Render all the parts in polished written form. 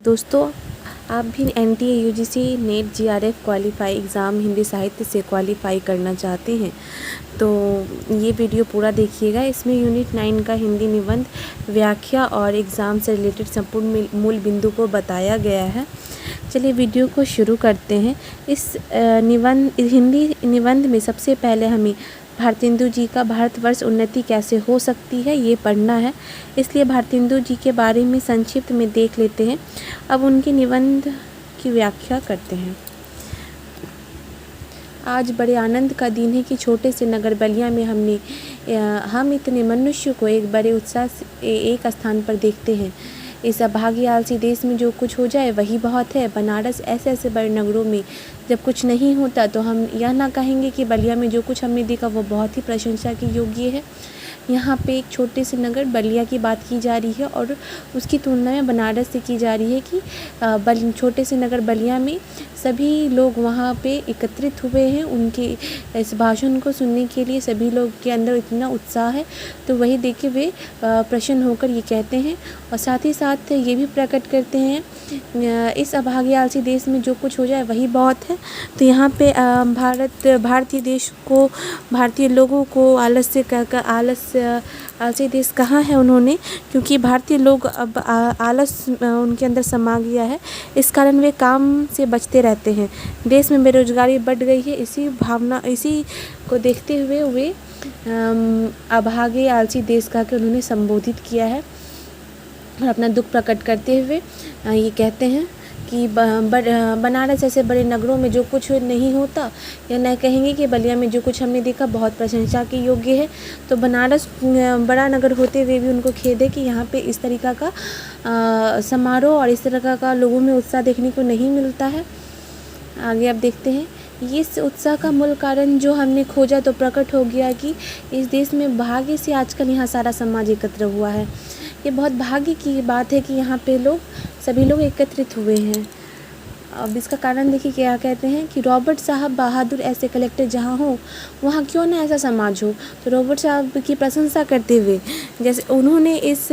दोस्तों, आप भी NTA UGC net GRF qualify exam Hindi साहित्य से क्वालिफाई करना चाहते हैं तो ये वीडियो पूरा देखिएगा। इसमें यूनिट 9 का हिंदी निबंध व्याख्या और एग्ज़ाम से रिलेटेड संपूर्ण मूल बिंदु को बताया गया है। चलिए वीडियो को शुरू करते हैं। इस हिंदी निबंध में सबसे पहले हमें भारतेंदु जी का भारतवर्ष उन्नति कैसे हो सकती है ये पढ़ना है, इसलिए भारतेंदु जी के बारे में संक्षिप्त में देख लेते हैं। अब उनके निबंध की व्याख्या करते हैं। आज बड़े आनंद का दिन है कि छोटे से नगर बलिया में हम इतने मनुष्य को एक बड़े उत्साह से एक स्थान पर देखते हैं। इस अभागी आलसी देश में जो कुछ हो जाए वही बहुत है। बनारस ऐसे बड़े नगरों में जब कुछ नहीं होता तो हम यह ना कहेंगे कि बलिया में जो कुछ हमने देखा वो बहुत ही प्रशंसा के योग्य है। यहाँ पे एक छोटे से नगर बलिया की बात की जा रही है और उसकी तुलना में बनारस से की जा रही है कि छोटे से नगर बलिया में सभी लोग वहाँ पे एकत्रित हुए हैं। उनके इस भाषण को सुनने के लिए सभी लोग के अंदर इतना उत्साह है, तो वही देख के वे प्रसन्न होकर ये कहते हैं और साथ ही साथ ये भी प्रकट करते हैं इस अभागे आलसी देश में जो कुछ हो जाए वही बहुत है। तो यहाँ पे भारतीय देश को, भारतीय लोगों को आलसी देश कहाँ है उन्होंने, क्योंकि भारतीय लोग अब आलस उनके अंदर समा गया है, इस कारण वे काम से बचते रहते हैं। देश में बेरोजगारी बढ़ गई है, इसी को देखते हुए वे अभागे आलसी देश का के उन्होंने संबोधित किया है और अपना दुख प्रकट करते हुए ये कहते हैं कि बनारस ऐसे बड़े नगरों में जो कुछ नहीं होता, या न कहेंगे कि बलिया में जो कुछ हमने देखा बहुत प्रशंसा के योग्य है। तो बनारस बड़ा नगर होते हुए भी उनको खेद है कि यहाँ पे इस तरीक़ा का समारोह और इस तरह का लोगों में उत्साह देखने को नहीं मिलता है। आगे आप देखते हैं, इस उत्साह का मूल कारण जो हमने खोजा तो प्रकट हो गया कि इस देश में भाग्य से आजकल यहाँ सारा समाज एकत्र हुआ है। ये बहुत भाग्य की बात है कि यहाँ पे सभी लोग एकत्रित हुए हैं। अब इसका कारण देखिए क्या कहते हैं कि रॉबर्ट साहब बहादुर ऐसे कलेक्टर जहाँ हो वहाँ क्यों ना ऐसा समाज हो। तो रॉबर्ट साहब की प्रशंसा करते हुए जैसे उन्होंने इस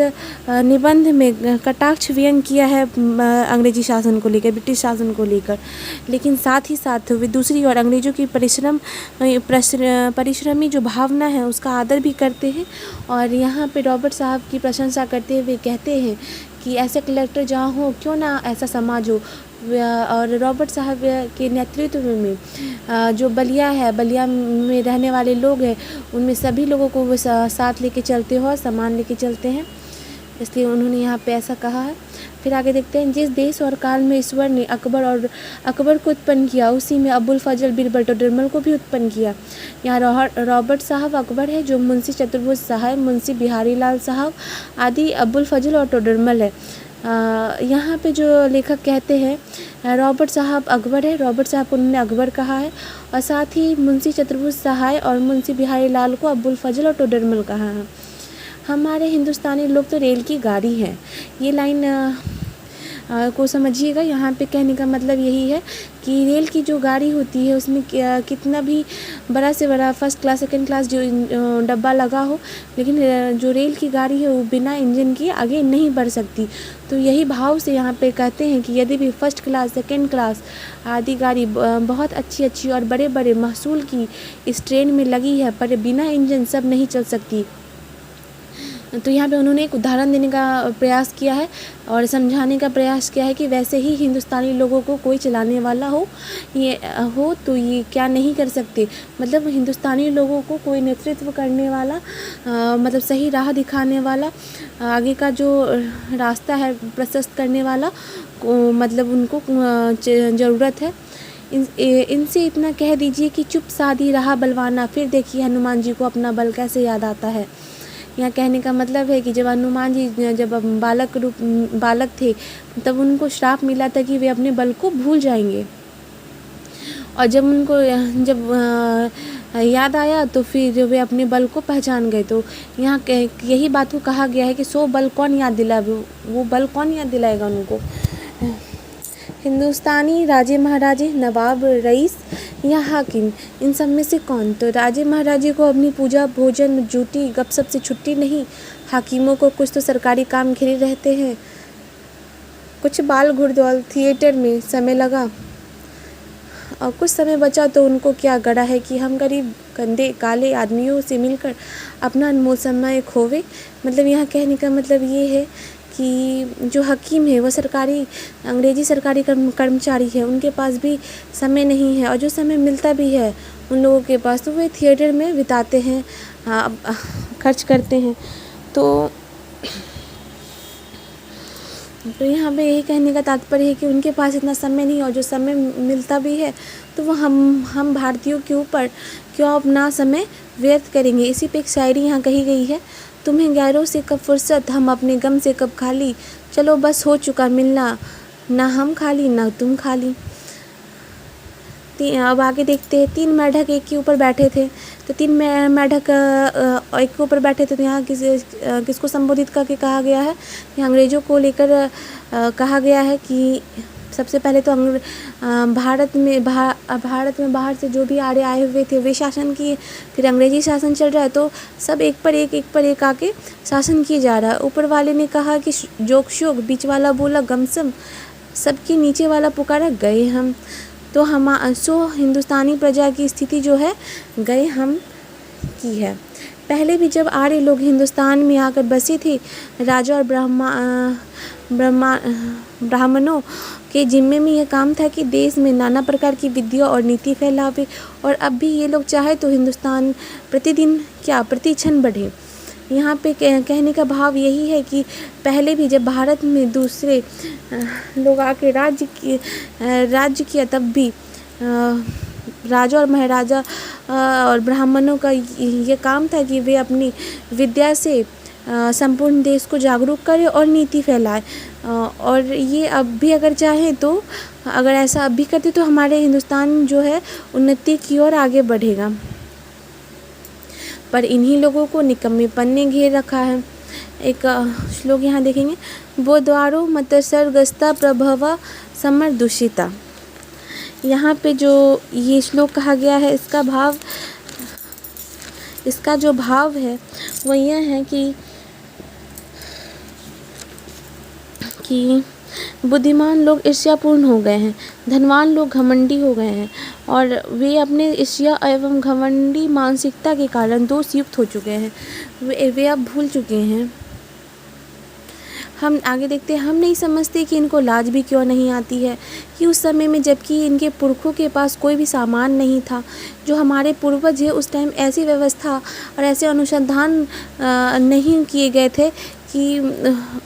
निबंध में कटाक्ष व्यंग किया है अंग्रेजी शासन को लेकर, ब्रिटिश शासन को लेकर, लेकिन साथ ही साथ वे दूसरी ओर अंग्रेज़ों की परिश्रमी जो भावना है उसका आदर भी करते हैं। और यहाँ पे रॉबर्ट साहब की प्रशंसा करते हुए कहते हैं कि ऐसे कलेक्टर जहाँ हो क्यों ना ऐसा समाज हो। और रॉबर्ट साहब के नेतृत्व में जो बलिया में रहने वाले लोग हैं उनमें सभी लोगों को वो साथ लेके चलते हो और सामान लेके चलते हैं, इसलिए उन्होंने यहाँ पे ऐसा कहा है। फिर आगे देखते हैं, जिस देश और काल में ईश्वर ने अकबर को उत्पन्न किया उसी में अबुल फजल बीरबल टोडरमल को भी उत्पन्न किया। यहाँ रॉबर्ट साहब अकबर है, जो मुंशी चतुर्भुज साहब, मुंशी बिहारी लाल साहब आदि अबुल फजल और टोडरमल है। यहाँ पे जो लेखक कहते हैं रॉबर्ट साहब अकबर है, रॉबर्ट साहब को उन्होंने अकबर कहा है और साथ ही मुंशी चतुर्भुज सहाय और मुंशी बिहारी लाल को अबुल फजल और टोडरमल कहा है। हमारे हिंदुस्तानी लोग तो रेल की गाड़ी है। ये लाइन को समझिएगा। यहाँ पे कहने का मतलब यही है कि रेल की जो गाड़ी होती है उसमें कितना भी बड़ा से बड़ा फर्स्ट क्लास सेकंड क्लास जो डब्बा लगा हो, लेकिन जो रेल की गाड़ी है वो बिना इंजन के आगे नहीं बढ़ सकती। तो यही भाव से यहाँ पे कहते हैं कि यदि भी फर्स्ट क्लास सेकंड क्लास आदि गाड़ी बहुत अच्छी और बड़े बड़े महसूल की इस ट्रेन में लगी है, पर बिना इंजन सब नहीं चल सकती। तो यहाँ पे उन्होंने एक उदाहरण देने का प्रयास किया है और समझाने का प्रयास किया है कि वैसे ही हिंदुस्तानी लोगों को कोई चलाने वाला हो तो ये क्या नहीं कर सकते। मतलब हिंदुस्तानी लोगों को कोई नेतृत्व करने वाला मतलब सही राह दिखाने वाला, आगे का जो रास्ता है प्रशस्त करने वाला मतलब उनको ज़रूरत है। इनसे इतना कह दीजिए कि चुप साधी रहा बलवाना, फिर देखिए हनुमान जी को अपना बल कैसे याद आता है। यहाँ कहने का मतलब है कि जब हनुमान जी जब बालक थे तब उनको श्राप मिला था कि वे अपने बल को भूल जाएंगे, और जब याद आया तो फिर वे अपने बल को पहचान गए। तो यहाँ यही बात को कहा गया है कि सो बल कौन याद दिलाए, वो बल कौन याद दिलाएगा उनको। हिंदुस्तानी राजे महाराजे, नवाब, रईस या हाकिम, इन सब में से कौन। तो राजे महाराजे को अपनी पूजा भोजन ड्यूटी गपशप से छुट्टी नहीं, हाकिमों को कुछ तो सरकारी काम घिरे रहते हैं। कुछ बाल घुड़दौड़ थिएटर में समय लगा और कुछ समय बचा तो उनको क्या गड़ा है कि हम गरीब गंदे काले आदमियों से मिलकर अपना अनमोल समय खोवे। मतलब यहाँ कहने का मतलब ये है कि जो हकीम है वो सरकारी अंग्रेजी सरकारी कर्मचारी है, उनके पास भी समय नहीं है, और जो समय मिलता भी है उन लोगों के पास तो वे थिएटर में बिताते हैं, खर्च करते हैं। तो यहाँ पे यही कहने का तात्पर्य है कि उनके पास इतना समय नहीं, और जो समय मिलता भी है तो वो हम भारतीयों के ऊपर क्यों अपना समय व्यर्थ करेंगे। इसी पे एक शायरी यहाँ कही गई है, तुम्हें गैरों से कब फुर्सत, हम अपने गम से कब खाली, चलो बस हो चुका मिलना, ना हम खाली ना तुम खाली। अब आगे देखते हैं, 3 मेढक एक के ऊपर बैठे थे। तो 3 मेढक एक के ऊपर बैठे थे, तो यहाँ किसको संबोधित करके कहा गया है, यहाँ अंग्रेज़ों को लेकर कहा गया है कि सबसे पहले तो भारत में बाहर से जो भी आए हुए थे वे शासन किए, फिर अंग्रेजी शासन चल रहा है तो सब एक पर एक आके शासन किए जा रहा है। ऊपर वाले ने कहा कि जोक शोक, बीच वाला बोला गमसम, सबके नीचे वाला पुकारा गए हम। तो हिंदुस्तानी प्रजा की स्थिति जो है गए हम की है। पहले भी जब आर्य लोग हिंदुस्तान में आकर बसे थे, राजा और ब्राह्मणों के जिम्मे में यह काम था कि देश में नाना प्रकार की विद्या और नीति फैलावे, और अब भी ये लोग चाहे तो हिंदुस्तान प्रतिदिन क्या प्रतिक्षण बढ़े। यहाँ पे कहने का भाव यही है कि पहले भी जब भारत में दूसरे लोग आके राज्य किया तब भी राजा और महाराजा और ब्राह्मणों का ये काम था कि वे अपनी विद्या से संपूर्ण देश को जागरूक करें और नीति फैलाए। और ये अब भी अगर चाहें तो अगर ऐसा अब भी करते तो हमारे हिंदुस्तान जो है उन्नति की ओर आगे बढ़ेगा। पर इन्हीं लोगों को निकम्मेपन ने घेर रखा है। एक श्लोक यहाँ देखेंगे, वो द्वारो मतसर्गस्ता प्रभवा समरदूषिता। यहाँ पे जो ये श्लोक कहा गया है इसका जो भाव है वो यह है कि बुद्धिमान लोग ईर्ष्यापूर्ण हो गए हैं, धनवान लोग घमंडी हो गए हैं, और वे अपने ईर्ष्या एवं घमंडी मानसिकता के कारण दोषयुक्त हो चुके हैं। वे अब भूल चुके हैं। हम आगे देखते हैं, हम नहीं समझते कि इनको लाज भी क्यों नहीं आती है कि उस समय में जबकि इनके पुरखों के पास कोई भी सामान नहीं था, जो हमारे पूर्वज है उस टाइम ऐसी व्यवस्था और ऐसे अनुसंधान नहीं किए गए थे कि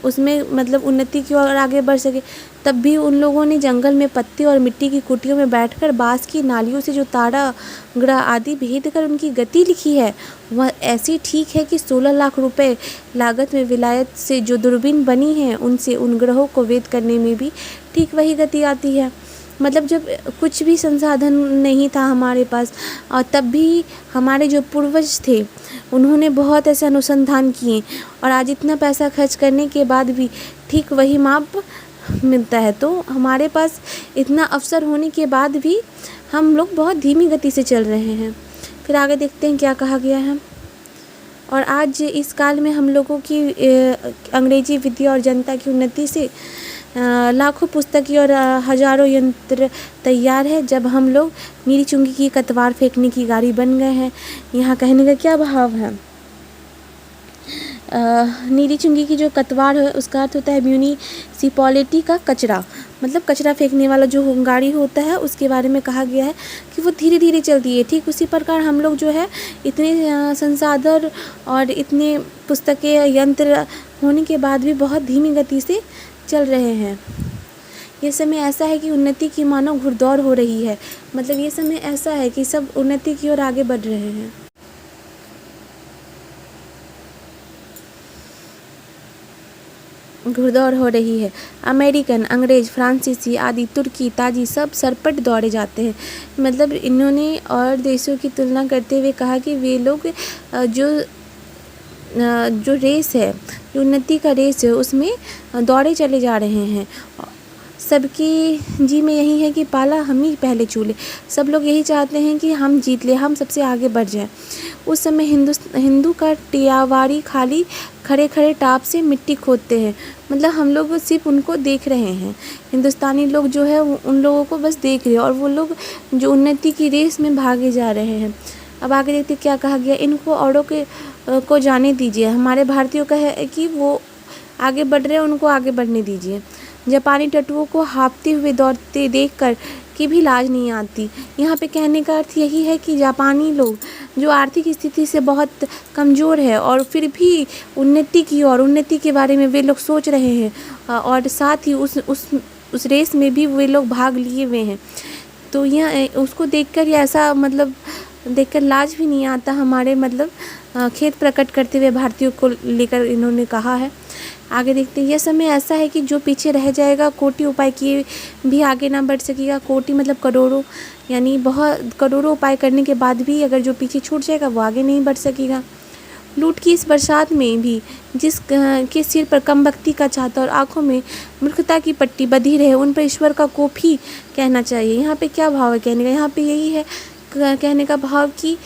उसमें मतलब उन्नति की ओर आगे बढ़ सके। तब भी उन लोगों ने जंगल में पत्ते और मिट्टी की कुटियों में बैठकर बाँस की नालियों से जो तारा ग्रह आदि भेद कर उनकी गति लिखी है वह ऐसी ठीक है कि 16 लाख रुपए लागत में विलायत से जो दूरबीन बनी है उनसे उन ग्रहों को वेद करने में भी ठीक वही गति आती है। मतलब जब कुछ भी संसाधन नहीं था हमारे पास, और तब भी हमारे जो पूर्वज थे उन्होंने बहुत ऐसे अनुसंधान किए, और आज इतना पैसा खर्च करने के बाद भी ठीक वही माप मिलता है। तो हमारे पास इतना अवसर होने के बाद भी हम लोग बहुत धीमी गति से चल रहे हैं। फिर आगे देखते हैं क्या कहा गया है। और आज इस काल में हम लोगों की अंग्रेजी विद्या और जनता की उन्नति से लाखों पुस्तकें और हजारों यंत्र तैयार है, जब हम लोग नीली चुंगी की कतवार फेंकने की गाड़ी बन गए हैं। यहाँ कहने का क्या भाव है, नीली चुंगी की जो कतवार है उसका अर्थ होता है म्यूनिसिपैलिटी का कचरा, मतलब कचरा फेंकने वाला जो गाड़ी होता है उसके बारे में कहा गया है कि वो धीरे धीरे चलती है। ठीक उसी प्रकार हम लोग जो है इतने संसाधन और इतने पुस्तकें यंत्र होने के बाद भी बहुत धीमी गति से चल रहे हैं। ये समय ऐसा है कि उन्नति की मानो घुड़दौड़ हो रही है। मतलब ये समय ऐसा है कि सब उन्नति की ओर आगे बढ़ रहे हैं। घुड़दौड़ हो रही है। अमेरिकन, अंग्रेज, फ्रांसीसी आदि तुर्की, ताजी सब सरपट दौड़े जाते हैं। मतलब इन्होंने और देशों की तुलना करते हुए कहा कि वे लोग जो रेस है, जो उन्नति का रेस है उसमें दौड़े चले जा रहे हैं। सबकी जी में यही है कि पाला हम ही पहले छू लें। सब लोग यही चाहते हैं कि हम जीत लें, हम सबसे आगे बढ़ जाएं। उस समय हिंदू का टियावाड़ी खाली खड़े खड़े टाप से मिट्टी खोदते हैं, मतलब हम लोग सिर्फ उनको देख रहे हैं। हिंदुस्तानी लोग जो है उन लोगों को बस देख रहे हैं, और वो लोग जो उन्नति की रेस में भागे जा रहे हैं। अब आगे देखते क्या कहा गया, इनको औरों के को जाने दीजिए। हमारे भारतीयों का है कि वो आगे बढ़ रहे हैं, उनको आगे बढ़ने दीजिए। जापानी टटुओं को हाँफते हुए दौड़ते देखकर की भी लाज नहीं आती। यहाँ पे कहने का अर्थ यही है कि जापानी लोग जो आर्थिक स्थिति से बहुत कमज़ोर है और फिर भी उन्नति की और उन्नति के बारे में वे लोग सोच रहे हैं, और साथ ही उस रेस में भी वे लोग भाग लिए हुए हैं। तो यह उसको देखकर या ऐसा मतलब देखकर लाज भी नहीं आता हमारे मतलब खेद प्रकट करते हुए भारतीयों को लेकर इन्होंने कहा है। आगे देखते हैं, यह समय ऐसा है कि जो पीछे रह जाएगा कोटि उपाय किए भी आगे ना बढ़ सकेगा। कोटि मतलब करोड़ों, यानी बहुत करोड़ों उपाय करने के बाद भी अगर जो पीछे छूट जाएगा वो आगे नहीं बढ़ सकेगा। लूट की इस बरसात में भी जिस के सिर पर कम भक्ति का छाता और आंखों में मूर्खता की पट्टी बंधी रहे, उन पर ईश्वर का कोप ही कहना चाहिए। यहाँ पे क्या भाव है कहने का, यहाँ पे यही है कहने का भाव कि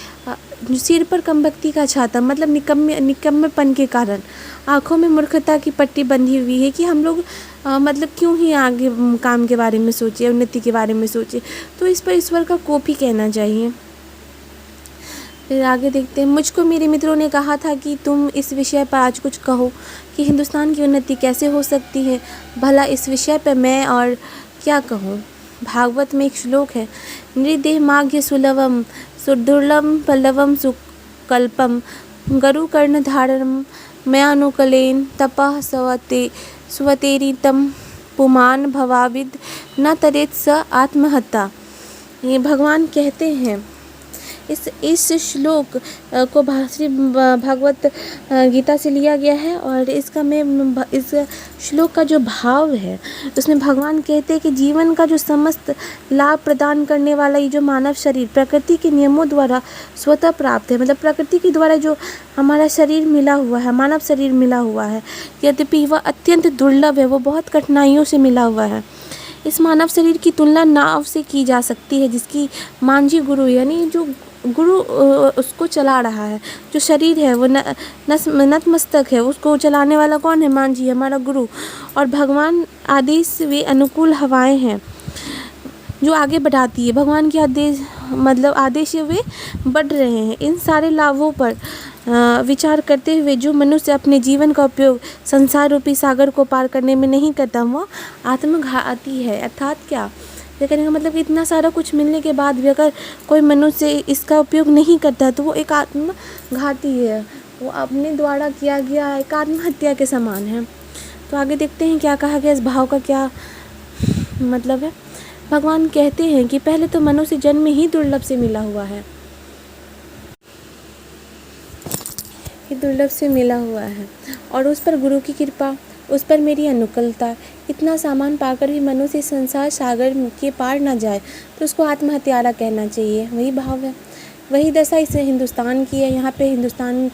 सिर पर कम भक्ति का छाता मतलब निकम्मेपन के कारण आँखों में मूर्खता की पट्टी बंधी हुई है कि हम लोग मतलब क्यों ही आगे काम के बारे में सोचे, उन्नति के बारे में सोचे। तो इस पर ईश्वर का कोप ही कहना चाहिए। फिर आगे देखते हैं, मुझको मेरे मित्रों ने कहा था कि तुम इस विषय पर आज कुछ कहो कि हिंदुस्तान की उन्नति कैसे हो सकती है। भला इस विषय पर मैं और क्या कहूँ। भागवत में एक श्लोक है, नृदेहमाघ्य सुलभम सुदुर्लभम पल्लवम सुकल्पम गरुकर्णधारणम मयानुकलेन तपः स्वतेरितम पुमान भवाविद न तरेत स आत्महत्या। ये भगवान कहते हैं। इस श्लोक को श्री भागवत गीता से लिया गया है, और इस श्लोक का जो भाव है उसमें भगवान कहते हैं कि जीवन का जो समस्त लाभ प्रदान करने वाला ये जो मानव शरीर प्रकृति के नियमों द्वारा स्वतः प्राप्त है। मतलब प्रकृति के द्वारा जो हमारा शरीर मिला हुआ है, मानव शरीर मिला हुआ है, यद्यपि वह अत्यंत दुर्लभ है, वो बहुत कठिनाइयों से मिला हुआ है। इस मानव शरीर की तुलना नाव से की जा सकती है, जिसकी मांझी गुरु यानी जो गुरु उसको चला रहा है। जो शरीर है वो नतमस्तक है, उसको चलाने वाला कौन है? मांझी, हमारा गुरु। और भगवान आदेश वे अनुकूल हवाएं हैं जो आगे बढ़ाती है। भगवान के आदेश वे बढ़ रहे हैं। इन सारे लाभों पर विचार करते हुए जो मनुष्य अपने जीवन का उपयोग संसार रूपी सागर को पार करने में नहीं करता, वह आत्मघाती है। अर्थात क्या ये कहने का मतलब कि इतना सारा कुछ मिलने के बाद भी अगर कोई मनुष्य इसका उपयोग नहीं करता तो वो एक आत्मघाती है, वो अपने द्वारा किया गया एक आत्महत्या के समान है। तो आगे देखते हैं क्या कहा गया, इस भाव का क्या मतलब है। भगवान कहते हैं कि पहले तो मनुष्य जन्म ही दुर्लभ से मिला हुआ है, ये दुर्लभ से मिला हुआ है, और उस पर गुरु की कृपा, उस पर मेरी अनुकूलता, इतना सामान पाकर भी मनुष्य संसार सागर के पार ना जाए तो उसको आत्महत्यारा कहना चाहिए। वही भाव है, वही दशा इस हिंदुस्तान की है। यहाँ पे हिंदुस्तान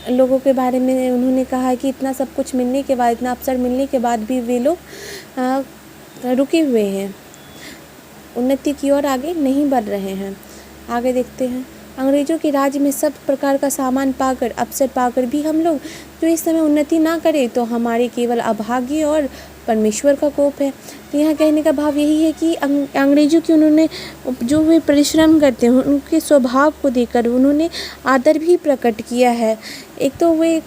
लोगों के बारे में उन्होंने कहा कि इतना सब कुछ मिलने के बाद, इतना अवसर मिलने के बाद भी वे लोग रुके हुए हैं, उन्नति की ओर आगे नहीं बढ़ रहे हैं। आगे देखते हैं, अंग्रेज़ों के राज्य में सब प्रकार का सामान पाकर, अवसर पाकर भी हम लोग जो इस समय उन्नति ना करें तो हमारे केवल अभाग्य और परमेश्वर का कोप है। तो यहाँ कहने का भाव यही है कि अंग्रेज़ों की उन्होंने जो वे परिश्रम करते हैं उनके स्वभाव को देखकर उन्होंने आदर भी प्रकट किया है। एक तो वे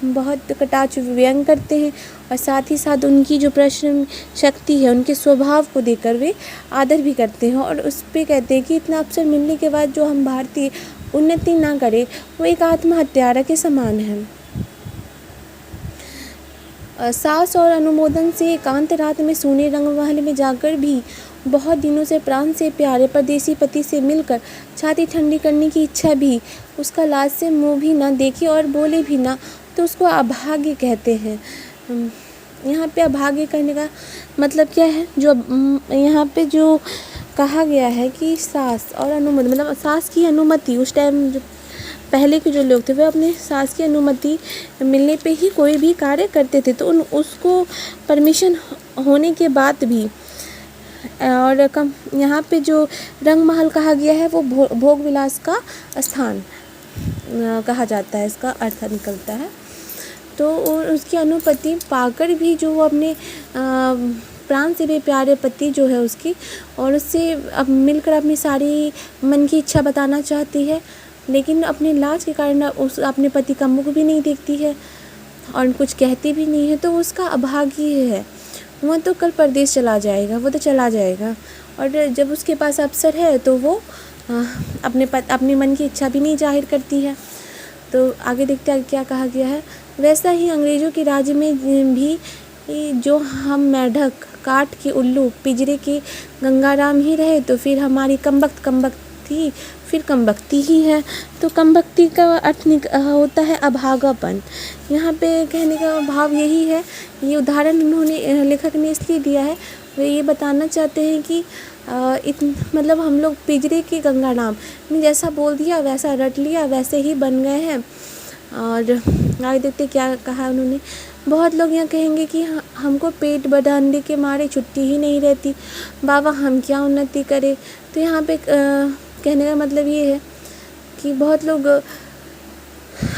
बहुत कटाक्ष व्यंग करते हैं, और साथ ही साथ उनकी जो परिश्रम शक्ति है, उनके स्वभाव को देखकर वे आदर भी करते हैं, और उस पर कहते हैं कि इतना अवसर मिलने के बाद जो हम भारतीय उन्नति ना करें वो एक आत्महत्यारा के समान है। सास और अनुमोदन से एकांत रात में सोने रंगमहल में जाकर भी बहुत दिनों से प्राण से प्यारे परदेसी पति से मिलकर छाती ठंडी करने की इच्छा भी, उसका लाज से मुँह भी ना देखे और बोले भी ना, तो उसको अभाग्य कहते हैं। यहाँ पे अभाग्य कहने का मतलब क्या है, जो यहाँ पे जो कहा गया है कि सास और अनुमति मतलब सास की अनुमति उस टाइम जो पहले के जो लोग थे वे अपने सास की अनुमति मिलने पे ही कोई भी कार्य करते थे, तो उसको परमिशन होने के बाद भी और यहाँ पे जो रंग महल कहा गया है वो भोग विलास का स्थान कहा जाता है, इसका अर्थ निकलता है। तो उसकी अनुपति पाकर भी जो वो अपने प्राण से भी प्यारे पति जो है उसकी, और उससे अब मिलकर अपनी सारी मन की इच्छा बताना चाहती है, लेकिन अपने लाज के कारण उस अपने पति का मुख भी नहीं देखती है और कुछ कहती भी नहीं है। तो उसका अभागी है, वह तो कल परदेश चला जाएगा, वो तो चला जाएगा, और जब उसके पास अवसर है तो वो अपने मन की इच्छा भी नहीं जाहिर करती है। तो आगे देखते हैं क्या कहा गया है। वैसा ही अंग्रेज़ों के राज्य में भी जो हम मेढक, काठ के उल्लू, पिंजरे के गंगाराम ही रहे तो फिर हमारी कमबख्ती फिर कमबख्ती ही है। तो कमबख्ती का अर्थ होता है अभागापन। यहाँ पे कहने का भाव यही है, ये उदाहरण उन्होंने लेखक ने इसलिए दिया है, वे ये बताना चाहते हैं कि मतलब हम लोग पिंजरे के गंगाराम ने जैसा बोल दिया वैसा रट लिया, वैसे ही बन गए हैं। और आगे देखते क्या कहा उन्होंने। बहुत लोग यहाँ कहेंगे कि हमको पेट बढ़ाने के मारे छुट्टी ही नहीं रहती, बाबा हम क्या उन्नति करें। तो यहाँ पे कहने का मतलब ये है कि बहुत लोग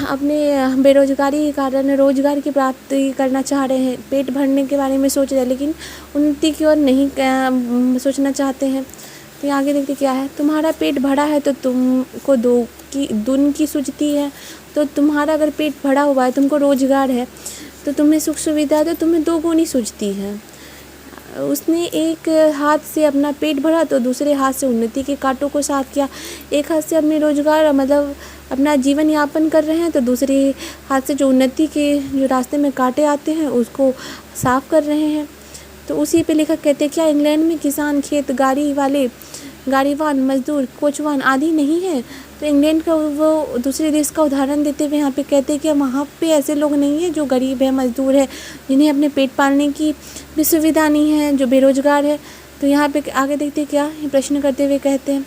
अपने बेरोजगारी के कारण रोजगार की प्राप्ति करना चाह रहे हैं, पेट भरने के बारे में सोच रहे हैं, लेकिन उन्नति की ओर नहीं सोचना चाहते हैं। तो आगे देखते क्या है। तुम्हारा पेट भरा है तो तुमको दून की सूझती है। तो तुम्हारा अगर पेट भरा हुआ है, तुमको रोजगार है, तो तुम्हें सुख सुविधा है, तो तुम्हें दो गुनी सूझती है। उसने एक हाथ से अपना पेट भरा तो दूसरे हाथ से उन्नति के कांटों को साफ किया। एक हाथ से अपने रोजगार मतलब अपना जीवन यापन कर रहे हैं, तो दूसरे हाथ से जो उन्नति के जो रास्ते में कांटे आते हैं उसको साफ कर रहे हैं। तो उसी पे लेखक कहते हैं क्या इंग्लैंड में किसान, खेत गाड़ी वाले, गाड़ीवान, मजदूर, कोचवान आदि नहीं है। तो इंग्लैंड का वो दूसरे देश का उदाहरण देते हुए यहाँ पे कहते हैं कि वहाँ पे ऐसे लोग नहीं हैं जो गरीब है, मजदूर है, जिन्हें अपने पेट पालने की भी सुविधा नहीं है, जो बेरोजगार है। तो यहाँ पे आगे देखते क्या ये प्रश्न करते हुए कहते हैं,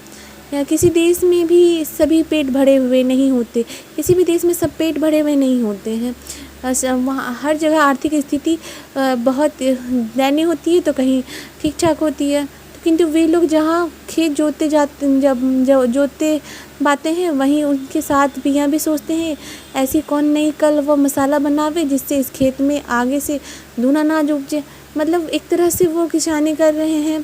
या किसी देश में भी सभी पेट भरे हुए नहीं होते, किसी भी देश में सब पेट भरे हुए नहीं होते हैं। वहाँ हर जगह आर्थिक स्थिति बहुत दयनीय होती है, तो कहीं ठीक ठाक होती है। किंतु वे लोग जहाँ खेत जोतते जाते जब जोतते बाते हैं, वहीं उनके साथ भी यहाँ भी सोचते हैं ऐसी कौन नई कल वो मसाला बनावे जिससे इस खेत में आगे से दूना अनाज उपजे। मतलब एक तरह से वो किसानी कर रहे हैं,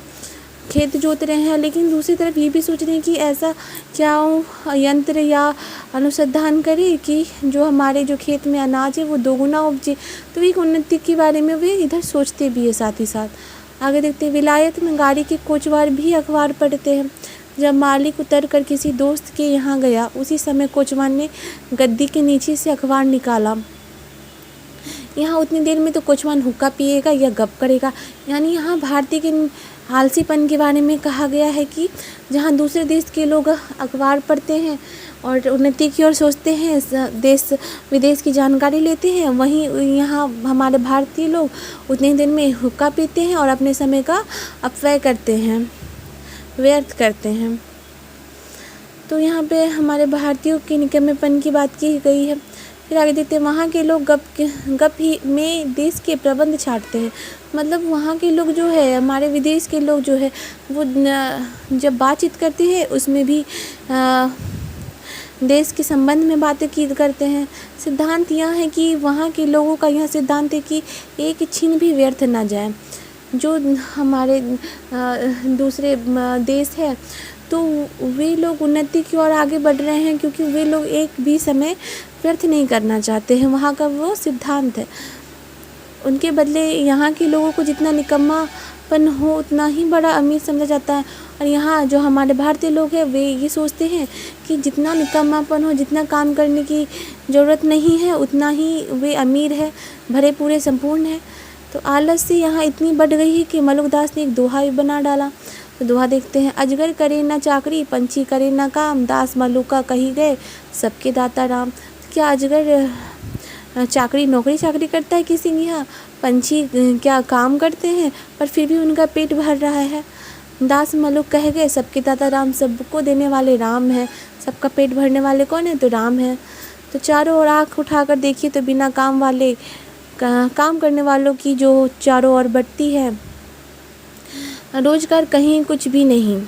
खेत जोत रहे हैं, लेकिन दूसरी तरफ ये भी सोच रहे हैं कि ऐसा क्या यंत्र या अनुसंधान करे कि जो हमारे जो खेत में अनाज है वो दोगुना उपजे। तो एक उन्नति के बारे में वे इधर सोचते भी है साथ ही साथ। आगे देखते हैं विलायत में गाड़ी के कोचवार भी अखबार पढ़ते हैं। जब मालिक उतर कर किसी दोस्त के यहाँ गया, उसी समय कोचवान ने गद्दी के नीचे से अखबार निकाला। यहाँ उतनी देर में तो कोचवान हुक्का पिएगा या गप करेगा। यानी यहाँ भारतीय के आलसीपन के बारे में कहा गया है कि जहाँ दूसरे देश के लोग अखबार पढ़ते हैं और उन्नति की ओर सोचते हैं, देश विदेश की जानकारी लेते हैं, वहीं यहाँ हमारे भारतीय लोग उतनी देर में हुक्का पीते हैं और अपने समय का अपव्यय करते हैं, व्यर्थ करते हैं। तो यहाँ पे हमारे भारतीयों के निकम्मेपन की बात की गई है। फिर आगे देखते हैं वहाँ के लोग गप ही में देश के प्रबंध छाटते हैं। मतलब वहाँ के लोग जो है, हमारे विदेश के लोग जो है, वो जब बातचीत करते हैं उसमें भी देश के संबंध में बातें करते हैं। सिद्धांत यह है कि वहाँ के लोगों का यह सिद्धांत है कि एक छीन भी व्यर्थ ना जाए। जो हमारे दूसरे देश है तो वे लोग उन्नति की ओर आगे बढ़ रहे हैं क्योंकि वे लोग एक भी समय व्यर्थ नहीं करना चाहते हैं, वहाँ का वो सिद्धांत है। उनके बदले यहाँ के लोगों को जितना निकम्मापन हो उतना ही बड़ा अमीर समझा जाता है। और यहाँ जो हमारे भारतीय लोग हैं वे ये सोचते हैं कि जितना निकम्मापन हो, जितना काम करने की ज़रूरत नहीं है, उतना ही वे अमीर है, भरे पूरे संपूर्ण है। तो आलस्य यहाँ इतनी बढ़ गई है कि मलुकदास ने एक दोहा भी बना डाला। तो दोहा देखते हैं, अजगर करे ना चाकरी, पंछी करे ना काम, दास मलुका कही गए सबके दाता राम। क्या अजगर नौकरी चाकरी करता है किसी के यहाँ? पंछी क्या काम करते हैं पर फिर भी उनका पेट भर रहा है? दास मलुक कह गए, सबके दाता राम सबको देने वाले राम है, सबका पेट भरने वाले कौन है? तो राम है। तो चारों ओर आँख उठाकर देखिए तो बिना काम वाले काम करने वालों की जो चारों ओर बढ़ती है, रोजगार कहीं कुछ भी नहीं।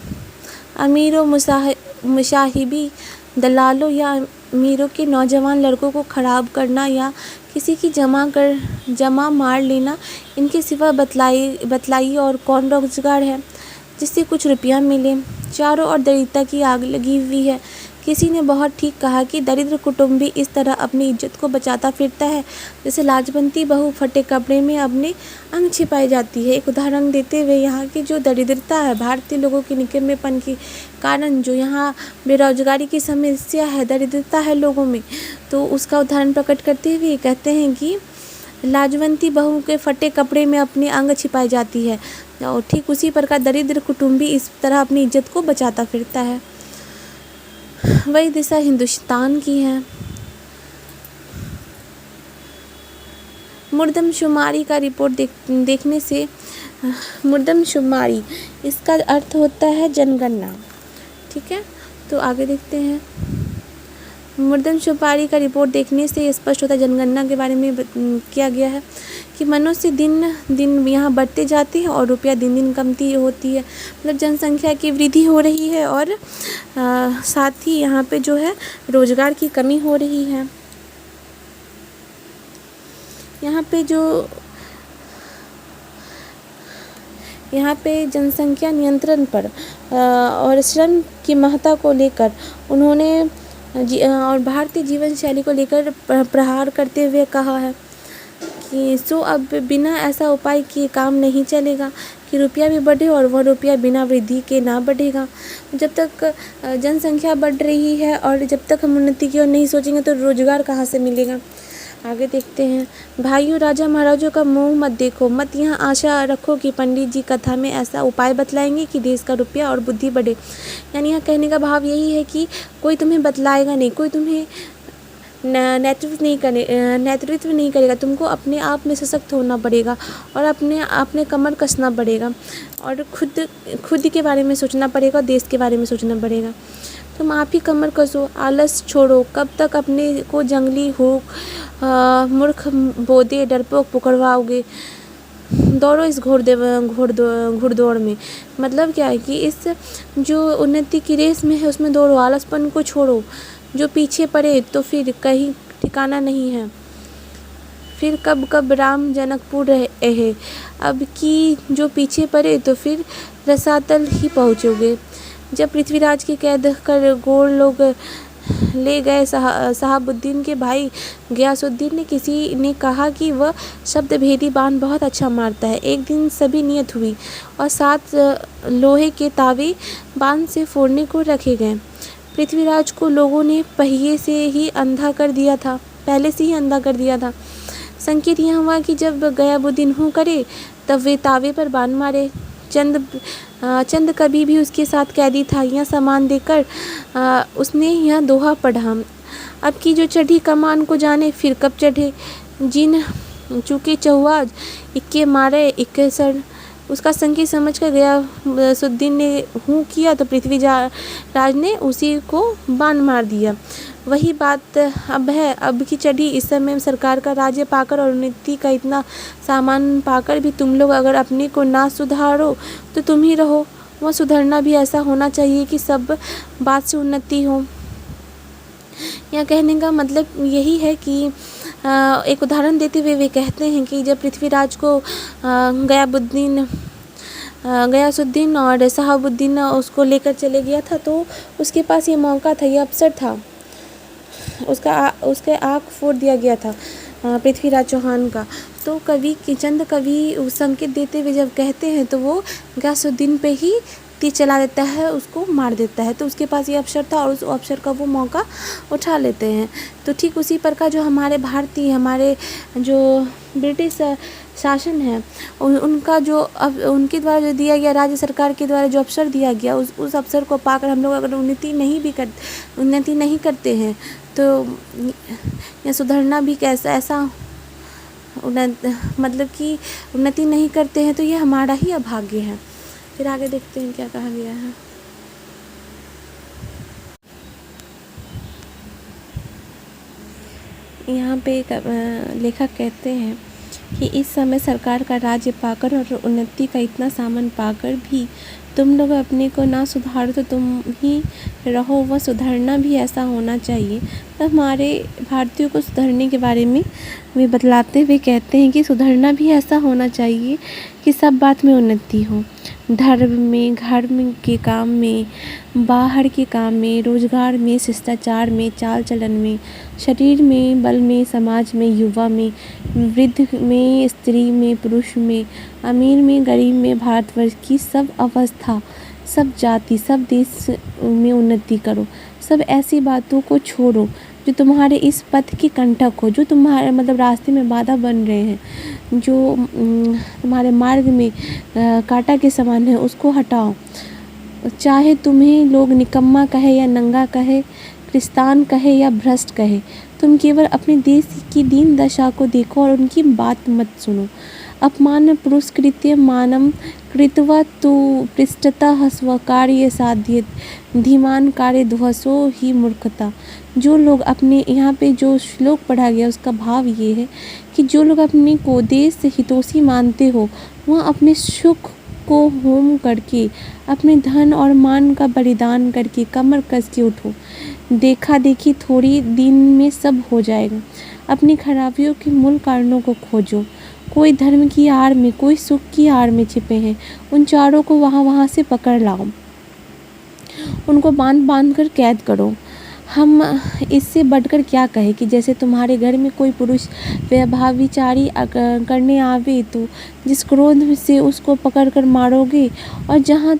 अमीरों मुसाहिबी दलालों या अमीरों के नौजवान लड़कों को खराब करना या किसी की जमा मार लेना, इनके सिवा बतलाइए और कौन रोजगार है जिससे कुछ रुपया मिले। चारों ओर दरिद्रता की आग लगी हुई है। किसी ने बहुत ठीक कहा कि दरिद्र कुटुंबी इस तरह अपनी इज्जत को बचाता फिरता है जैसे लाजवंती बहू फटे कपड़े में अपने अंग छिपाई जाती है। एक उदाहरण देते हुए यहाँ की जो दरिद्रता है, भारतीय लोगों के निकम्मेपन के कारण जो यहाँ बेरोजगारी की समस्या है, दरिद्रता है लोगों में, तो उसका उदाहरण प्रकट करते हुए कहते हैं कि लाजवंती बहू के फटे कपड़े में अपने अंग छिपाई जाती है, और ठीक उसी प्रकार दरिद्र कुटुंबी इस तरह अपनी इज्जत को बचाता फिरता है। वही दिशा हिंदुस्तान की है। मुर्दमशुमारी का रिपोर्ट देखने से, मुर्दमशुमारी इसका अर्थ होता है जनगणना। ठीक है, तो आगे देखते हैं। मुर्दमशुमारी का रिपोर्ट देखने से स्पष्ट होता है, जनगणना के बारे में किया गया है कि मनुष्य दिन दिन यहाँ बढ़ते जाते हैं और रुपया दिन दिन कमती होती है। मतलब जनसंख्या की वृद्धि हो रही है और साथ ही यहाँ पे जो है रोजगार की कमी हो रही है। यहाँ पे जनसंख्या नियंत्रण पर और श्रम की महत्ता को लेकर उन्होंने और भारतीय जीवन शैली को लेकर प्रहार करते हुए कहा है कि सो अब बिना ऐसा उपाय किए काम नहीं चलेगा कि रुपया भी बढ़े और वह रुपया बिना वृद्धि के ना बढ़ेगा। जब तक जनसंख्या बढ़ रही है और जब तक हम उन्नति की ओर नहीं सोचेंगे तो रोजगार कहाँ से मिलेगा। आगे देखते हैं। भाइयों, राजा महाराजों का मुंह मत देखो, मत यहाँ आशा रखो कि पंडित जी कथा में ऐसा उपाय बतलाएंगे कि देश का रुपया और बुद्धि बढ़े। यानी यहाँ कहने का भाव यही है कि कोई तुम्हें बतलाएगा नहीं, कोई तुम्हें नेतृत्व नहीं करेगा। तुमको अपने आप में सशक्त होना पड़ेगा और अपने कमर कसना पड़ेगा और खुद के बारे में सोचना पड़ेगा, देश के बारे में सोचना पड़ेगा। तुम आप ही कमर कसो, आलस छोड़ो। कब तक अपने को जंगली मूर्ख बोधे डरपोक पकड़वाओगे। दौड़ो इस घुड़दौड़ में। मतलब क्या है कि इस जो उन्नति की रेस में है उसमें दौड़ो, आलसपन को छोड़ो। जो पीछे पड़े तो फिर कहीं ठिकाना नहीं है। फिर कब राम जनकपुर रहे, अब की जो पीछे पड़े तो फिर रसातल ही पहुँचोगे। जब पृथ्वीराज की कैद कर गोर लोग ले गए, शहाबुद्दीन के भाई गयासुद्दीन ने किसी ने कहा कि वह शब्द भेदी बाण बहुत अच्छा मारता है। एक दिन सभी नियत हुई और 7 लोहे के तावे बाण से फोड़ने को रखे गए। पृथ्वीराज को लोगों ने पहले से ही अंधा कर दिया था। संकेत यह हुआ कि जब गयाबुद्दीन हूँ करे तब वे तावे पर बाण मारे। चंद कभी भी उसके साथ कैदी था। यह सामान देकर उसने यह दोहा पढ़ा, अब की जो चढ़ी कमान को जाने फिर कब चढ़े। जिन चूके चहुआज इक्के मारे इक्के सर। उसका संकेत समझकर गयासुद्दीन ने हूँ किया तो पृथ्वीराज ने उसी को बाण मार दिया। वही बात अब है। अब की चढ़ी इस समय सरकार का राज्य पाकर और उन्नति का इतना सामान पाकर भी तुम लोग अगर अपने को ना सुधारो तो तुम ही रहो। वह सुधरना भी ऐसा होना चाहिए कि सब बात से उन्नति हो। यह कहने का मतलब यही है कि एक उदाहरण देते हुए वे कहते हैं कि जब पृथ्वीराज को गयासुद्दीन और शहाबुद्दीन उसको लेकर चले गया था तो उसके पास ये मौका था, ये अवसर था। उसके आँख फोड़ दिया गया था पृथ्वीराज चौहान का। तो चंद कवि संकेत देते हुए जब कहते हैं तो वो गयासुद्दीन पे ही तीर चला देता है, उसको मार देता है। तो उसके पास ये अवसर था और उस अवसर का वो मौका उठा लेते हैं। तो ठीक उसी प्रकार जो हमारे जो ब्रिटिश शासन है उनका जो अब उनके द्वारा जो दिया गया, राज्य सरकार के द्वारा जो अवसर दिया गया, उस अवसर को पाकर हम लोग अगर उन्नति नहीं करते हैं तो यह सुधरना भी कैसा मतलब कि उन्नति नहीं करते हैं तो ये हमारा ही अभाग्य है। फिर आगे देखते हैं क्या कहा गया है। यहाँ पे एक लेखक कहते हैं कि इस समय सरकार का राज्य पाकर और उन्नति का इतना सामान पाकर भी तुम लोग अपने को ना सुधारो तो तुम ही रहो, वह सुधरना भी ऐसा होना चाहिए। तो हमारे भारतीयों को सुधरने के बारे में वे बतलाते हुए कहते हैं कि सुधरना भी ऐसा होना चाहिए कि सब बात में उन्नति हो, धर्म में, घर में के काम में, बाहर के काम में, रोजगार में, शिष्टाचार में, चाल चलन में, शरीर में, बल में, समाज में, युवा में, वृद्ध में, स्त्री में, पुरुष में, अमीर में, गरीब में, भारतवर्ष की सब अवस्था, सब जाति, सब देश में उन्नति करो। सब ऐसी बातों को छोड़ो जो तुम्हारे इस पथ के कंटक हो, जो तुम्हारे मतलब रास्ते में बाधा बन रहे हैं, जो तुम्हारे मार्ग में कांटा के समान है, उसको हटाओ। चाहे तुम्हें लोग निकम्मा कहे या नंगा कहे, क्रिस्तान कहे या भ्रष्ट कहे, तुम केवल अपने देश की दीन दशा को देखो और उनकी बात मत सुनो। अपमान पुरस्कृत्य मानम कृत्वा तु पृष्ठतः स्वकार्य साध्येत धीमान कार्य ध्वसो ही मूर्खता। जो लोग अपने यहाँ पे जो श्लोक पढ़ा गया उसका भाव ये है कि जो लोग अपने को देश हितोषी मानते हो, वह अपने सुख को होम करके, अपने धन और मान का बलिदान करके कमर कस के उठो। देखा देखी थोड़ी दिन में सब हो जाएगा। अपनी खराबियों के मूल कारणों को खोजो। कोई धर्म की आड़ में, कोई सुख की आड़ में छिपे हैं, उन चारों को वहाँ से पकड़ लाओ, उनको बांध बांध कर कैद करो। हम इससे बढ़कर क्या कहें कि जैसे तुम्हारे घर में कोई पुरुष व्यभिचारी करने आवे तो जिस क्रोध से उसको पकड़ कर मारोगे और जहाँ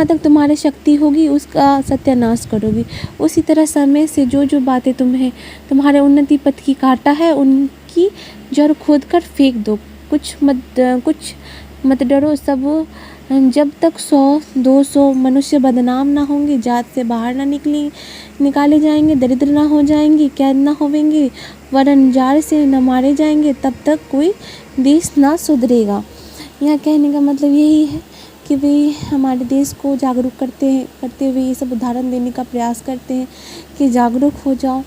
तक तुम्हारी शक्ति होगी उसका सत्यानाश करोगी। उसी तरह समय से जो बातें तुम्हारे उन्नति पथ की काटा है उनकी जड़ खोद कर फेंक दो। कुछ मत डरो। सब जब तक 100-200 मनुष्य बदनाम ना होंगे, जात से बाहर ना निकाले जाएंगे, दरिद्र ना हो जाएंगे, कैद ना होवेंगे, वरन जार से न मारे जाएंगे, तब तक कोई देश ना सुधरेगा। यहाँ कहने का मतलब यही है कि वे हमारे देश को जागरूक करते हुए ये सब उदाहरण देने का प्रयास करते हैं कि जागरूक हो जाओ।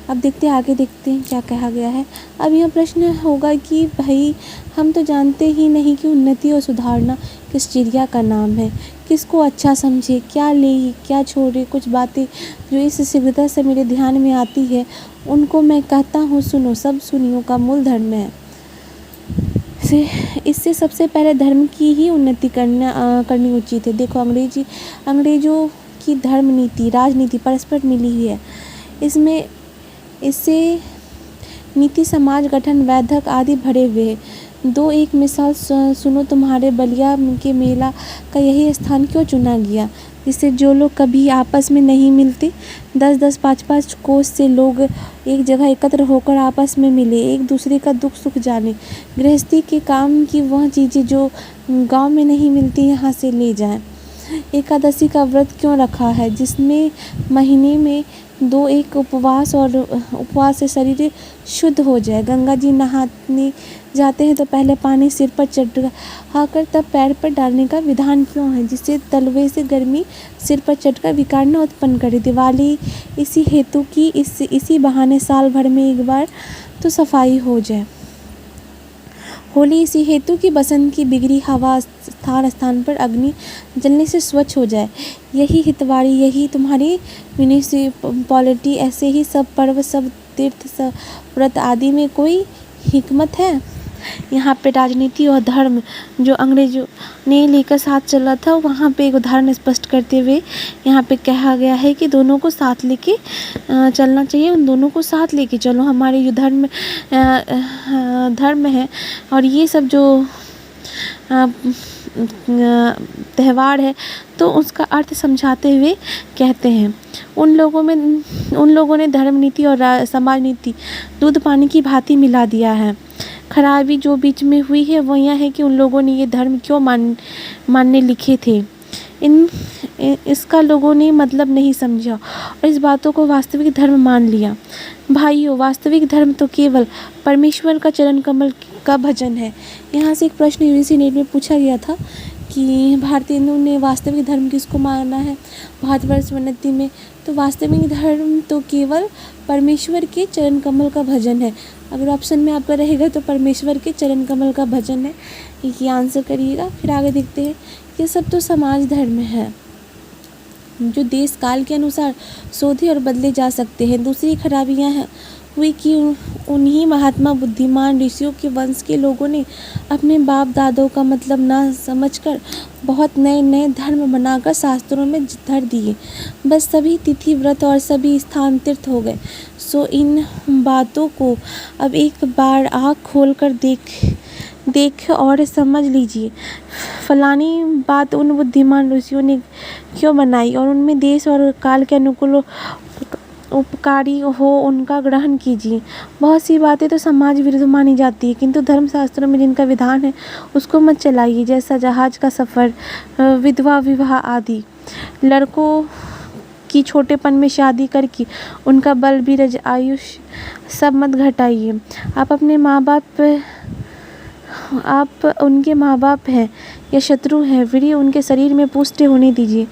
अब आगे देखते हैं क्या कहा गया है। अब यह प्रश्न होगा कि भाई हम तो जानते ही नहीं कि उन्नति और सुधारना किस चिड़िया का नाम है, किसको अच्छा समझे, क्या ले क्या छोड़े। कुछ बातें जो इस शीघ्रता से मेरे ध्यान में आती है उनको मैं कहता हूँ सुनो, सब सुनियो का मूल धर्म है। इससे सबसे पहले धर्म की ही उन्नति करनी उचित है। देखो अंग्रेजों की धर्म नीति, राजनीति परस्पर मिली हुई है। इससे नीति, समाज गठन, वैधक आदि भरे हुए हैं। दो एक मिसाल सुनो। तुम्हारे बलिया के मेला का यही स्थान क्यों चुना गया, जिससे जो लोग कभी आपस में नहीं मिलते 10-10, 5-5 कोस से लोग एक जगह एकत्र होकर आपस में मिले, एक दूसरे का दुख सुख जाने, गृहस्थी के काम की वह चीज़ें जो गांव में नहीं मिलती यहाँ से ले जाएं। एकादशी का व्रत क्यों रखा है, जिसमें महीने में 2-1 उपवास से शरीर शुद्ध हो जाए। गंगा जी नहाने जाते हैं तो पहले पानी सिर पर चढ़ाकर तब पैर पर डालने का विधान क्यों है, जिससे तलवे से गर्मी सिर पर चढ़कर विकार न उत्पन्न करे। दिवाली इसी हेतु की, इसी बहाने साल भर में एक बार तो सफाई हो जाए। होली इसी हेतु की, बसंत की बिगड़ी हवा स्थान स्थान पर अग्नि जलने से स्वच्छ हो जाए। यही हितवाड़ी, यही तुम्हारी म्यूनिसिपैलिटी, ऐसे ही सब पर्व, सब तीर्थ, सब व्रत आदि में कोई हिकमत है। यहाँ पे राजनीति और धर्म जो अंग्रेजों ने लेकर साथ चला था, वहाँ पे एक उदाहरण स्पष्ट करते हुए यहाँ पे कहा गया है कि दोनों को साथ लेके चलना चाहिए। उन दोनों को साथ लेके चलो। हमारे जो धर्म है और ये सब जो त्यौहार है तो उसका अर्थ समझाते हुए कहते हैं उन लोगों ने धर्म नीति और समाज नीति दूध पानी की भांति मिला दिया है। खराबी जो बीच में हुई है वो यह है कि उन लोगों ने ये धर्म क्यों मानने लिखे थे, इसका लोगों ने मतलब नहीं समझा और इस बातों को वास्तविक धर्म मान लिया। भाइयों, वास्तविक धर्म तो केवल परमेश्वर का चरण कमल का भजन है। यहाँ से एक प्रश्न यूजीसी नेट में पूछा गया था कि भारतीय हिंदू ने वास्तविक धर्म किसको माना है भारतवर्ष उन्नति में। तो वास्तविक धर्म तो केवल परमेश्वर के चरण कमल का भजन है। अगर ऑप्शन में आपका रहेगा तो परमेश्वर के चरण कमल का भजन है, ये आंसर करिएगा। फिर आगे देखते हैं, ये सब तो समाज धर्म है जो देश काल के अनुसार शोधे और बदले जा सकते हैं। दूसरी खराबियां हैं हुई कि उन्हीं महात्मा बुद्धिमान ऋषियों के वंश के लोगों ने अपने बाप दादों का मतलब ना समझकर बहुत नए नए धर्म बनाकर शास्त्रों में धर दिए। बस सभी तिथि व्रत और सभी स्थान तीर्थ हो गए। सो इन बातों को अब एक बार आँख खोल कर देख और समझ लीजिए। फलानी बात उन बुद्धिमान ऋषियों ने क्यों बनाई और उनमें देश और काल के अनुकूल उपकारी हो उनका ग्रहण कीजिए। बहुत सी बातें तो समाज विरुद्ध मानी जाती है, किंतु धर्मशास्त्रों में जिनका विधान है उसको मत चलाइए, जैसा जहाज का सफ़र, विधवा विवाह आदि। लड़कों की छोटेपन में शादी करके उनका बल बीरज आयुष्य सब मत घटाइए। आप उनके माँ बाप हैं या शत्रु हैं, वीर्य उनके शरीर में पुष्ट होने दीजिए।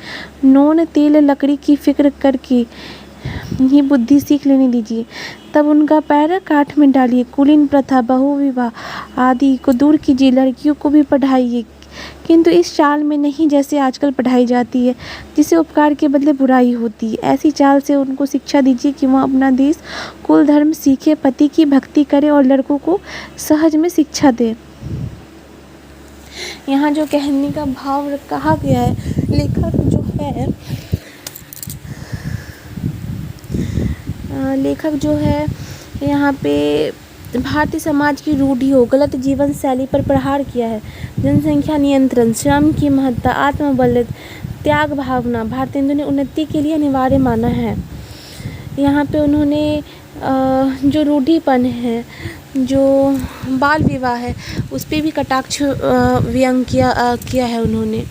नून तेल लकड़ी की फिक्र करके ही बुद्धि सीख लेने दीजिए, तब उनका पैर काठ में डालिए। कुलीन प्रथा, बहु विवाह आदि को दूर कीजिए। लड़कियों को भी पढ़ाइए, किंतु इस चाल में नहीं जैसे आजकल पढ़ाई जाती है, जिससे उपकार के बदले बुराई होती है। ऐसी चाल से उनको शिक्षा दीजिए कि वह अपना देश कुल धर्म सीखे, पति की भक्ति करे और लड़कों को सहज में शिक्षा दे। यहाँ जो कहने का भाव कहा गया है, लेखक जो है यहाँ पे भारतीय समाज की रूढ़ियों, गलत जीवन शैली पर प्रहार किया है। जनसंख्या नियंत्रण, श्रम की महत्ता, आत्मबल, त्याग भावना भारतीय हिंदू ने उन्नति के लिए अनिवार्य माना है। यहाँ पे उन्होंने जो रूढ़िपन है, जो बाल विवाह है, उस पर भी कटाक्ष व्यंग किया है उन्होंने।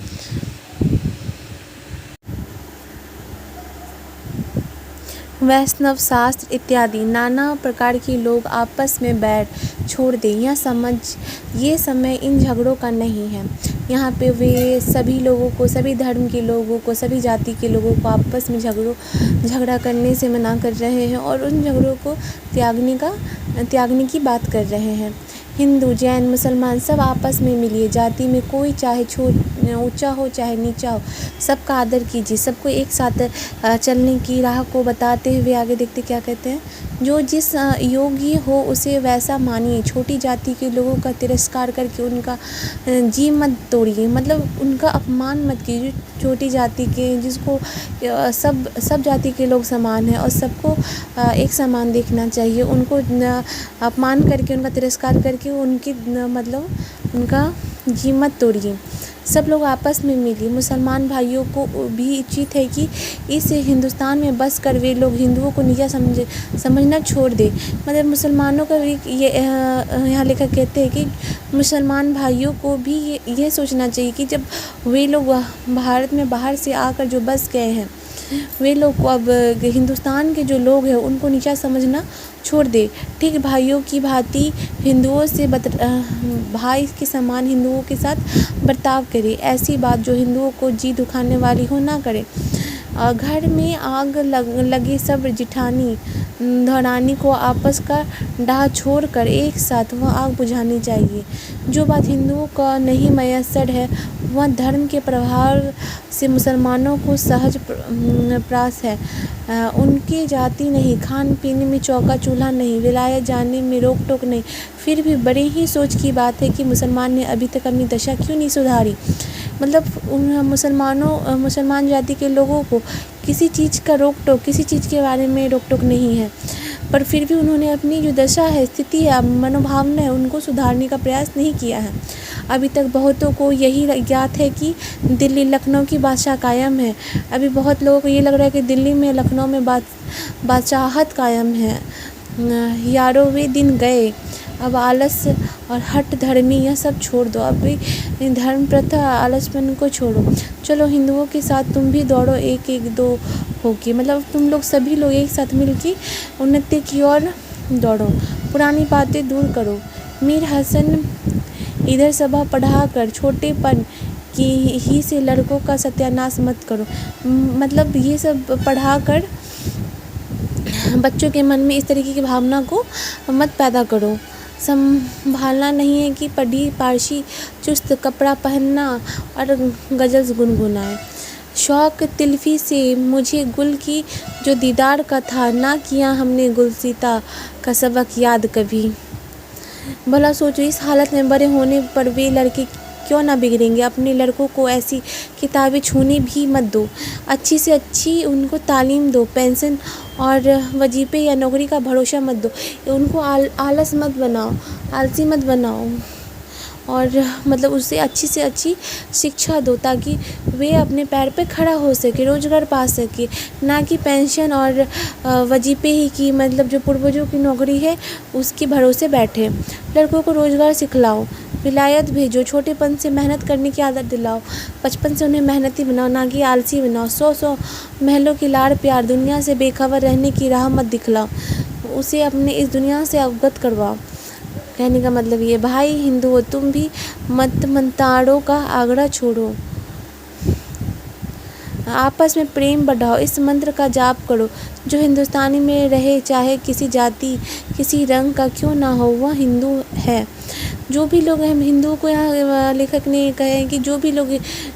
वैष्णव शास्त्र इत्यादि नाना प्रकार के लोग आपस में बैर छोड़ दें। ये समय इन झगड़ों का नहीं है। यहाँ पे वे सभी लोगों को, सभी धर्म के लोगों को, सभी जाति के लोगों को आपस में झगड़ा करने से मना कर रहे हैं और उन झगड़ों को त्यागने की बात कर रहे हैं। हिंदू, जैन, मुसलमान सब आपस में मिलिए। जाति में कोई चाहे ऊंचा हो चाहे नीचा हो, सबका आदर कीजिए। सबको एक साथ चलने की राह को बताते हुए आगे देखते क्या कहते हैं, जो जिस योग्य हो उसे वैसा मानिए। छोटी जाति के लोगों का तिरस्कार करके उनका जी मत तोड़िए, मतलब उनका अपमान मत कीजिए। छोटी जाति के, जिसको सब जाति के लोग समान हैं और सबको एक समान देखना चाहिए। उनको अपमान करके, उनका तिरस्कार करके उनका जी मत तोड़िए। सब लोग आपस में मिलिए। मुसलमान भाइयों को भी उचित है कि इस हिंदुस्तान में बस कर वे लोग हिंदुओं को नीचा समझना छोड़ दें। मतलब मुसलमानों का भी ये यहाँ लेखक कहते हैं कि मुसलमान भाइयों को भी ये सोचना चाहिए कि जब वे लोग भारत में बाहर से आकर जो बस गए हैं, वे लोग को अब हिंदुस्तान के जो लोग हैं उनको नीचा समझना छोड़ दे। ठीक भाइयों की भांति हिंदुओं से भाई के समान हिंदुओं के साथ बर्ताव करे। ऐसी बात जो हिंदुओं को जी दुखाने वाली हो ना करे। घर में आग लगे सब जिठानी धरानी को आपस का डाह छोड़कर एक साथ वह आग बुझानी चाहिए। जो बात हिंदुओं का नहीं मयस्सर है वह धर्म के प्रभाव से मुसलमानों को सहज प्रास है। उनकी जाति नहीं, खान पीने में चौका चूल्हा नहीं, विलायत जाने में रोक टोक नहीं। फिर भी बड़े ही सोच की बात है कि मुसलमान ने अभी तक अपनी दशा क्यों नहीं सुधारी। मतलब मुसलमान जाति के लोगों को किसी चीज़ का रोक टोक, किसी चीज़ के बारे में रोक टोक नहीं है, पर फिर भी उन्होंने अपनी जो दशा है, स्थिति है, मनोभावना है, उनको सुधारने का प्रयास नहीं किया है। अभी तक बहुतों को यही ज्ञात है कि दिल्ली लखनऊ की बादशाह कायम है। अभी बहुत लोगों को ये लग रहा है कि दिल्ली में, लखनऊ में बादशाहत कायम है। यारों वे दिन गए, अब आलस और हट धर्मी यह सब छोड़ दो। अब भी धर्म प्रथा आलसपन को छोड़ो। चलो हिंदुओं के साथ तुम भी दौड़ो, एक एक दो होके, मतलब तुम लोग सभी लोग एक साथ मिलके उन्नति की ओर दौड़ो। पुरानी बातें दूर करो, मीर हसन इधर सबा पढ़ाकर छोटेपन की ही से लड़कों का सत्यानाश मत करो। मतलब ये सब पढ़ाकर बच्चों के मन में इस तरीके की भावना को मत पैदा करो। संभालना नहीं है कि पढ़ी पारसी चुस्त कपड़ा पहनना और गज़ल्स गुनगुनाए। शौक तिल्फी से मुझे गुल की जो दीदार का था, ना किया हमने गुलसिता का सबक याद कभी। भला सोचो, इस हालत में बड़े होने पर वे लड़के क्यों ना बिगड़ेंगे। अपने लड़कों को ऐसी किताबें छूने भी मत दो। अच्छी से अच्छी उनको तालीम दो। पेंशन और वजीफ़े या नौकरी का भरोसा मत दो। उनको आलस मत बनाओ, आलसी मत बनाओ। और मतलब उससे अच्छी से अच्छी शिक्षा दो ताकि वे अपने पैर पे खड़ा हो सके, रोज़गार पा सके। ना कि पेंशन और वजीफ़े ही की, मतलब जो पूर्वजों की नौकरी है उसके भरोसे बैठे। लड़कों को रोज़गार सिखलाओ, विलायत भेजो, छोटेपन से मेहनत करने की आदत दिलाओ। बचपन से उन्हें मेहनती बनाओ, ना कि आलसी बनाओ। 100 महलों की लाड़ प्यार, दुनिया से बेखबर रहने की राह मत दिखलाओ। उसे अपने इस दुनिया से अवगत करवाओ। कहने का मतलब ये, भाई हिंदू हो तुम भी, मत मंताड़ों का आगड़ा छोड़ो। आपस में प्रेम बढ़ाओ, इस मंत्र का जाप करो। जो हिंदुस्तानी में रहे, चाहे किसी जाति किसी रंग का क्यों ना हो, वह हिंदू है। जो भी लोग हैं हिंदुओं को, यहाँ लेखक ने कहा है कि जो भी लोग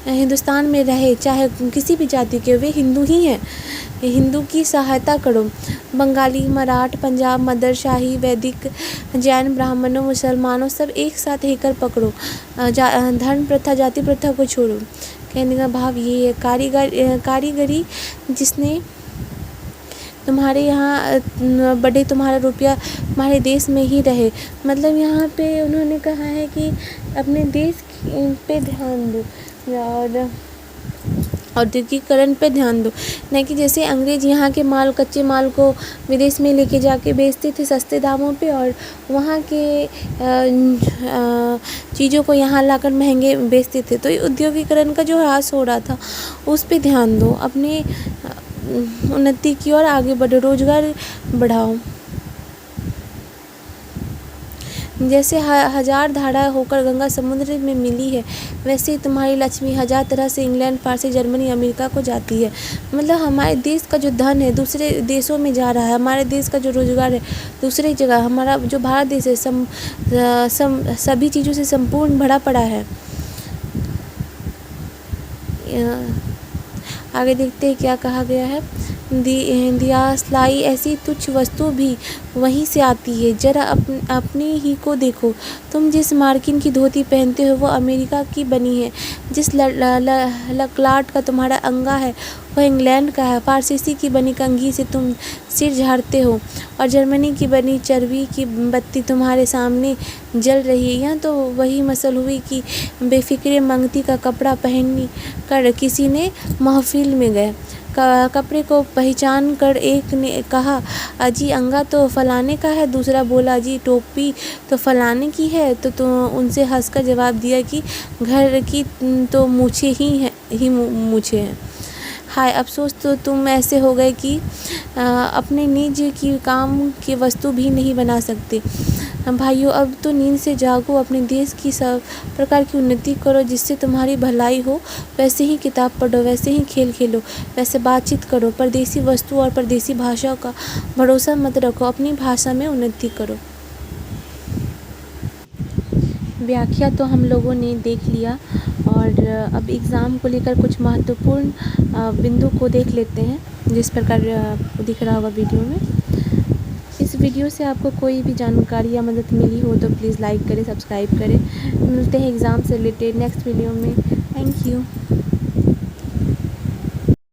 हिंदुस्तान में रहे, चाहे किसी भी जाति के, वे हिंदू ही हैं। हिंदू की सहायता करो। बंगाली, मराठ, पंजाब, मदर, शाही, वैदिक, जैन, ब्राह्मणों, मुसलमानों सब एक साथ हेकर पकड़ो। धर्म प्रथा, जाति प्रथा को छोड़ो। कहने का भाव ये है, कारीगरी जिसने तुम्हारे यहाँ बढ़े, तुम्हारा रुपया तुम्हारे देश में ही रहे। मतलब यहाँ पे उन्होंने कहा है कि अपने देश पे ध्यान दो और औद्योगिकरण पे ध्यान दो। न कि जैसे अंग्रेज यहाँ के माल, कच्चे माल को विदेश में लेके जाके बेचते थे सस्ते दामों पे, और वहाँ के चीज़ों को यहाँ लाकर महंगे बेचते थे। तो ये औद्योगिकरण का जो ह्रास हो रहा था उस पे ध्यान दो। अपने उन्नति की ओर आगे बढ़ो, रोज़गार बढ़ाओ। जैसे हजार धारा होकर गंगा समुद्र में मिली है, वैसे ही तुम्हारी लक्ष्मी हजार तरह से इंग्लैंड, फारसी, जर्मनी, अमेरिका को जाती है। मतलब हमारे देश का जो धन है दूसरे देशों में जा रहा है, हमारे देश का जो रोज़गार है दूसरी जगह। हमारा जो भारत देश है सभी चीज़ों से संपूर्ण भरा पड़ा है। आगे देखते हैं क्या कहा गया है। दियासलाई ऐसी तुच्छ वस्तु भी वहीं से आती है। जरा अपने ही को देखो। तुम जिस मार्किन की धोती पहनते हो वो अमेरिका की बनी है। जिस लकलाट का तुम्हारा अंगा है वह इंग्लैंड का है। फारसीसी की बनी कंघी से तुम सिर झाड़ते हो और जर्मनी की बनी चरबी की बत्ती तुम्हारे सामने जल रही है। यह तो वही मसल हुई कि बेफिक्रे मंगती का कपड़ा पहन कर किसी ने महफिल में गए। कपड़े को पहचान कर एक ने कहा, अजी अंगा तो फलाने का है। दूसरा बोला, जी टोपी तो फलाने की है। तो उनसे हंसकर जवाब दिया कि घर की तो ही मूछें हैं। हाय अफसोस, तो तुम ऐसे हो गए कि अपने निज की काम की वस्तु भी नहीं बना सकते। भाइयों, अब तो नींद से जागो, अपने देश की सब प्रकार की उन्नति करो जिससे तुम्हारी भलाई हो। वैसे ही किताब पढ़ो, वैसे ही खेल खेलो, वैसे बातचीत करो। परदेसी वस्तु और परदेसी भाषाओं का भरोसा मत रखो, अपनी भाषा में उन्नति करो। व्याख्या तो हम लोगों ने देख लिया और अब एग्ज़ाम को लेकर कुछ महत्वपूर्ण बिंदु को देख लेते हैं, जिस प्रकार दिख रहा होगा वीडियो में। इस वीडियो से आपको कोई भी जानकारी या मदद मिली हो तो प्लीज़ लाइक करें, सब्सक्राइब करें। मिलते हैं एग्ज़ाम से रिलेटेड नेक्स्ट वीडियो में। Thank you.